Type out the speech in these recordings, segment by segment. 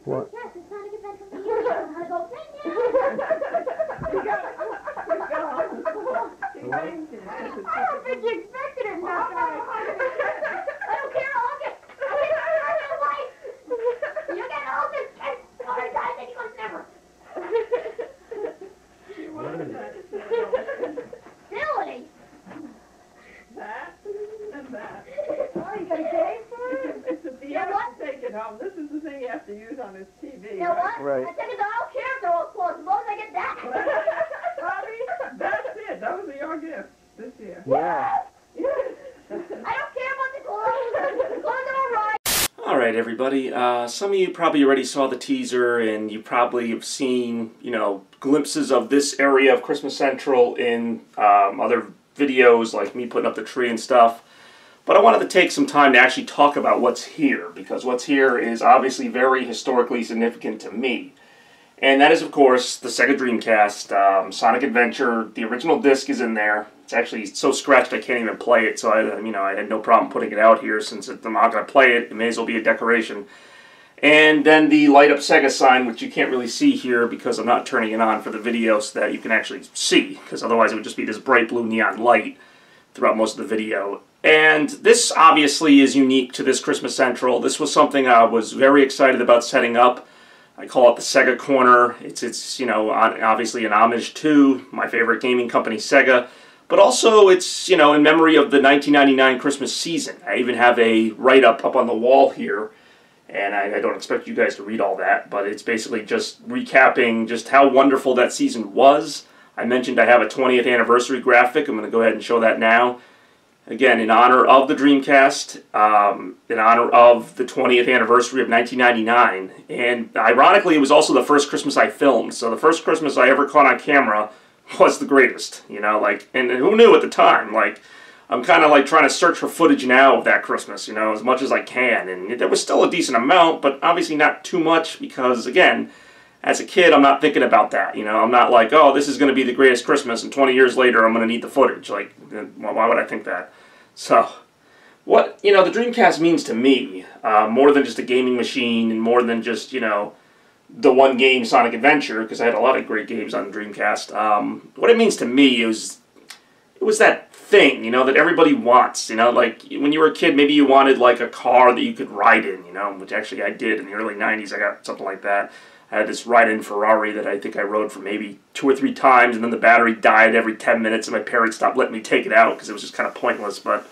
What? Yes, it's not a good bed from the year. How to go I don't think you expected it not to. I don't care. I'll get my wife. You get all this kid. All the guys that he goes never. She wanted that. Silly. That and that. Oh, you got a game for it? It's a you have to take it home. This is the thing you have to use on his TV. You know what? Right. I think I don't care if they're all closed, as long as I get that. Bobby, that's it. Those are your gifts this year. Yeah. I don't care about the clothes. The clothes are all right. Alright everybody, some of you probably already saw the teaser and you probably have seen, glimpses of this area of Christmas Central in other videos like me putting up the tree and stuff. But I wanted to take some time to actually talk about what's here, because what's here is obviously very historically significant to me. And that is, of course, the Sega Dreamcast, Sonic Adventure. The original disc is in there. It's actually so scratched I can't even play it, so I had no problem putting it out here since I'm not going to play it. It may as well be a decoration. And then the light-up Sega sign, which you can't really see here because I'm not turning it on for the video so that you can actually see, because otherwise it would just be this bright blue neon light throughout most of the video. And this obviously is unique to this Christmas Central. This was something I was very excited about setting up. I call it the Sega Corner. It's obviously an homage to my favorite gaming company, Sega. But also it's, in memory of the 1999 Christmas season. I even have a write-up up on the wall here. And I don't expect you guys to read all that, but it's basically just recapping just how wonderful that season was. I mentioned I have a 20th anniversary graphic. I'm going to go ahead and show that now. Again, in honor of the Dreamcast, in honor of the 20th anniversary of 1999. And ironically, it was also the first Christmas I filmed. So the first Christmas I ever caught on camera was the greatest, and who knew at the time, I'm kind of trying to search for footage now of that Christmas, as much as I can. And there was still a decent amount, but obviously not too much because, again, as a kid, I'm not thinking about that, I'm not like, oh, this is going to be the greatest Christmas, and 20 years later, I'm going to need the footage. Why would I think that? So, what, the Dreamcast means to me, more than just a gaming machine, and more than just, the one game, Sonic Adventure, because I had a lot of great games on the Dreamcast, what it means to me is, it was that thing, that everybody wants, when you were a kid, maybe you wanted, a car that you could ride in, which actually I did in the early 90s, I got something like that. I had this ride-in Ferrari that I think I rode for maybe 2 or 3 times, and then the battery died every 10 minutes, and my parents stopped letting me take it out because it was just kind of pointless. But,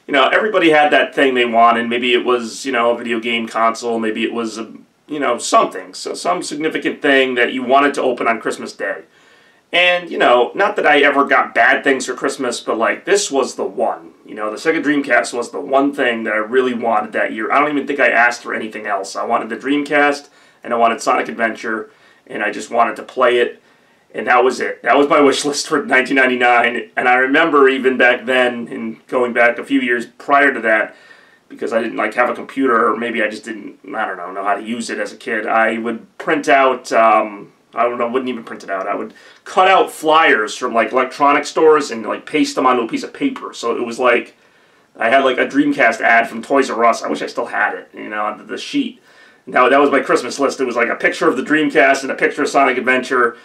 everybody had that thing they wanted. Maybe it was, a video game console. Maybe it was, something. So some significant thing that you wanted to open on Christmas Day. And, not that I ever got bad things for Christmas, but, this was the one. The Sega Dreamcast was the one thing that I really wanted that year. I don't even think I asked for anything else. I wanted the Dreamcast, and I wanted Sonic Adventure, and I just wanted to play it, and that was it. That was my wish list for 1999, and I remember even back then, and going back a few years prior to that, because I didn't have a computer, or maybe I just didn't, know how to use it as a kid, I would print out, wouldn't even print it out, I would cut out flyers from electronic stores and paste them onto a piece of paper, so it was I had a Dreamcast ad from Toys R Us. I wish I still had it, on the sheet. Now, that was my Christmas list. It was a picture of the Dreamcast and a picture of Sonic Adventure,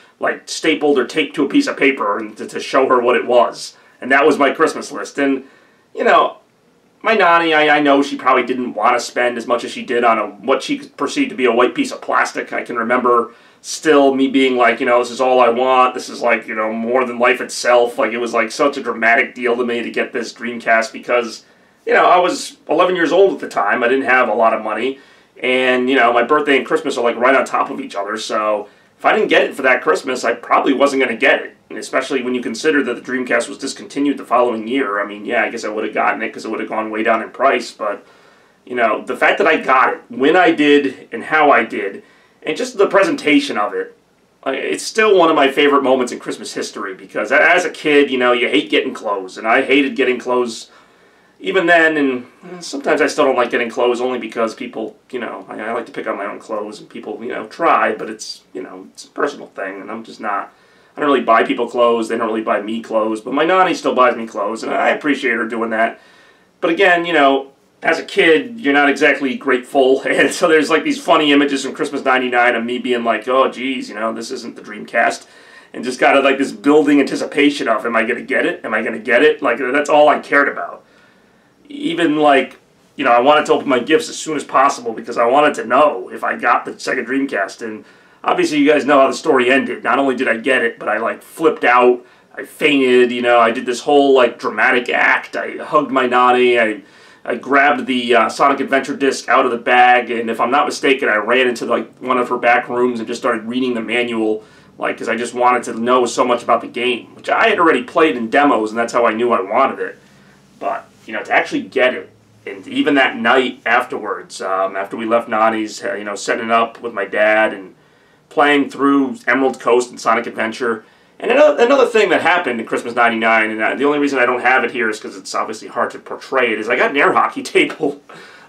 stapled or taped to a piece of paper and to show her what it was. And that was my Christmas list. And, my nanny, I know she probably didn't want to spend as much as she did on what she perceived to be a white piece of plastic. I can remember still me being this is all I want. This is more than life itself. It was such a dramatic deal to me to get this Dreamcast because, I was 11 years old at the time. I didn't have a lot of money. And, my birthday and Christmas are right on top of each other, so if I didn't get it for that Christmas, I probably wasn't going to get it. And especially when you consider that the Dreamcast was discontinued the following year. I mean, yeah, I guess I would have gotten it because it would have gone way down in price, but, the fact that I got it, when I did, and how I did, and just the presentation of it, it's still one of my favorite moments in Christmas history, because as a kid, you hate getting clothes, and I hated getting clothes even then, and sometimes I still don't like getting clothes only because people, I like to pick out my own clothes, and people, try, but it's, it's a personal thing, and I'm just not, I don't really buy people clothes, they don't really buy me clothes, but my nanny still buys me clothes, and I appreciate her doing that. But again, as a kid, you're not exactly grateful, and so there's like these funny images from Christmas '99 of me being like, oh geez, you know, this isn't the Dreamcast, and just kind of like this building anticipation of, am I going to get it? Am I going to get it? Like, that's all I cared about. Even like, you know, I wanted to open my gifts as soon as possible because I wanted to know if I got the Sega Dreamcast, and obviously you guys know how the story ended. Not only did I get it, but I like flipped out, I fainted, you know, I did this whole like dramatic act, I hugged my nanny, I grabbed the Sonic Adventure disc out of the bag, and if I'm not mistaken, I ran into like one of her back rooms and just started reading the manual, like, because I just wanted to know so much about the game, which I had already played in demos, and that's how I knew I wanted it. But, you know, to actually get it, and even that night afterwards, after we left Nani's, you know, setting up with my dad and playing through Emerald Coast and Sonic Adventure. And another thing that happened in Christmas '99, and the only reason I don't have it here is because it's obviously hard to portray it, is I got an air hockey table.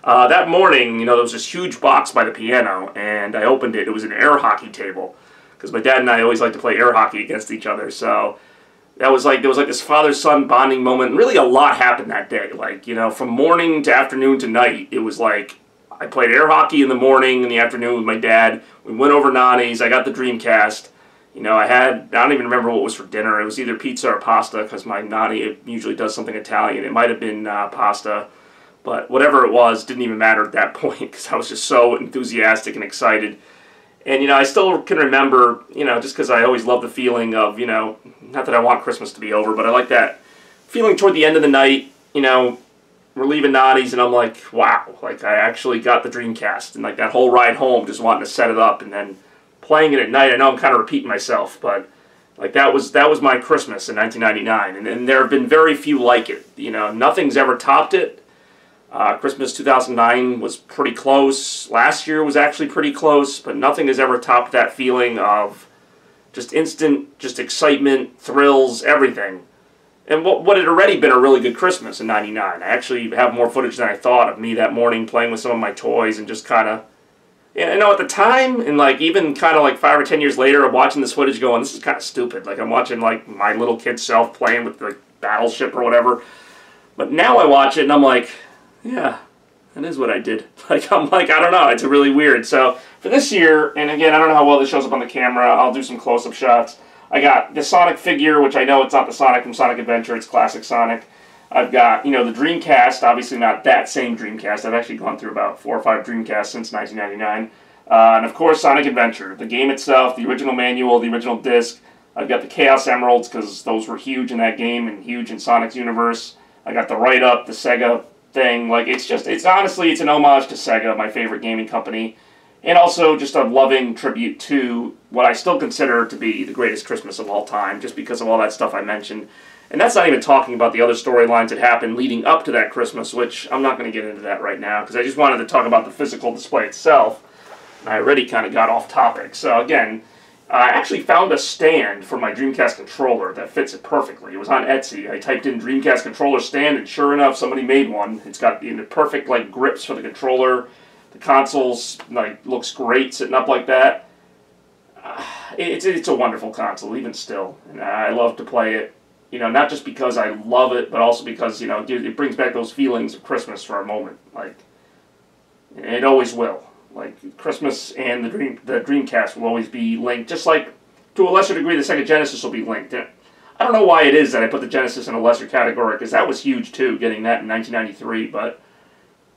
That morning, you know, there was this huge box by the piano, and I opened it. It was an air hockey table, because my dad and I always like to play air hockey against each other. So that was like, there was like this father-son bonding moment, and really a lot happened that day. Like, you know, from morning to afternoon to night, it was like, I played air hockey in the morning, in the afternoon with my dad. We went over Nani's, I got the Dreamcast. You know, I don't even remember what was for dinner. It was either pizza or pasta, because my Nani usually does something Italian. It might have been pasta, but whatever it was, didn't even matter at that point, because I was just so enthusiastic and excited. And, you know, I still can remember, you know, just because I always love the feeling of, you know, not that I want Christmas to be over, but I like that feeling toward the end of the night, you know, we're leaving Nani's, and I'm like, wow, like, I actually got the Dreamcast, and like that whole ride home, just wanting to set it up, and then playing it at night. I know I'm kind of repeating myself, but like that was my Christmas in 1999, and there have been very few like it. You know, nothing's ever topped it. Christmas 2009 was pretty close. Last year was actually pretty close, but nothing has ever topped that feeling of just instant, just excitement, thrills, everything. And what had already been a really good Christmas in '99. I actually have more footage than I thought of me that morning playing with some of my toys and just kind of, yeah, I know at the time, and like even kind of like 5 or 10 years later, I'm watching this footage going, this is kind of stupid. Like I'm watching like my little kid self playing with the battleship or whatever. But now I watch it and I'm like, yeah, that is what I did. Like I'm like, I don't know, it's really weird. So for this year, and again, I don't know how well this shows up on the camera, I'll do some close-up shots. I got the Sonic figure, which I know it's not the Sonic from Sonic Adventure, it's classic Sonic. I've got, you know, the Dreamcast, obviously not that same Dreamcast. I've actually gone through about 4 or 5 Dreamcasts since 1999. And of course, Sonic Adventure. The game itself, the original manual, the original disc. I've got the Chaos Emeralds, because those were huge in that game and huge in Sonic's universe. I got the write-up, the Sega thing. Like, it's honestly, it's an homage to Sega, my favorite gaming company. And also just a loving tribute to what I still consider to be the greatest Christmas of all time, just because of all that stuff I mentioned. And that's not even talking about the other storylines that happened leading up to that Christmas, which I'm not going to get into that right now, because I just wanted to talk about the physical display itself. And I already kind of got off topic. So again, I actually found a stand for my Dreamcast controller that fits it perfectly. It was on Etsy. I typed in Dreamcast controller stand, and sure enough, somebody made one. It's got the perfect like grips for the controller. The console's like looks great sitting up like that. It's a wonderful console, even still, and I love to play it. You know, not just because I love it, but also because, you know, it brings back those feelings of Christmas for a moment. Like, it always will. Like, Christmas and the Dreamcast will always be linked, just like, to a lesser degree, the Sega Genesis will be linked. I don't know why it is that I put the Genesis in a lesser category, because that was huge, too, getting that in 1993, but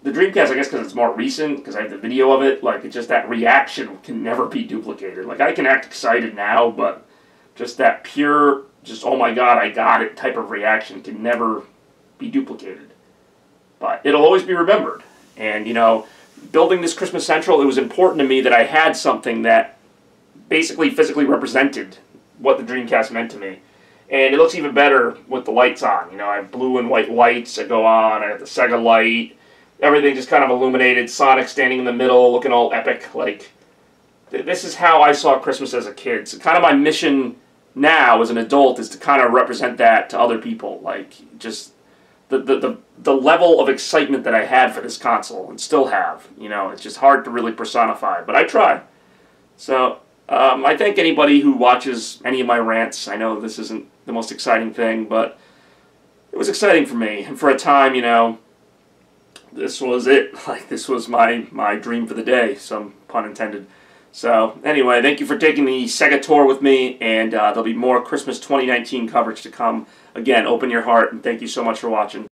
the Dreamcast, I guess because it's more recent, because I have the video of it, like, it's just that reaction can never be duplicated. Like, I can act excited now, but just that pure, just, oh my god, I got it type of reaction can never be duplicated. But it'll always be remembered. And, you know, building this Christmas Central, it was important to me that I had something that basically physically represented what the Dreamcast meant to me. And it looks even better with the lights on. You know, I have blue and white lights that go on, I have the Sega light, everything just kind of illuminated, Sonic standing in the middle, looking all epic. Like, this is how I saw Christmas as a kid. So kind of my mission now as an adult is to kind of represent that to other people. Like, just the level of excitement that I had for this console and still have. You know, it's just hard to really personify, but I try. So I thank anybody who watches any of my rants. I know this isn't the most exciting thing, but it was exciting for me. And for a time, you know, this was it. Like, this was my dream for the day, some pun intended. So, anyway, thank you for taking the Sega tour with me, and there'll be more Christmas 2019 coverage to come. Again, open your heart, and thank you so much for watching.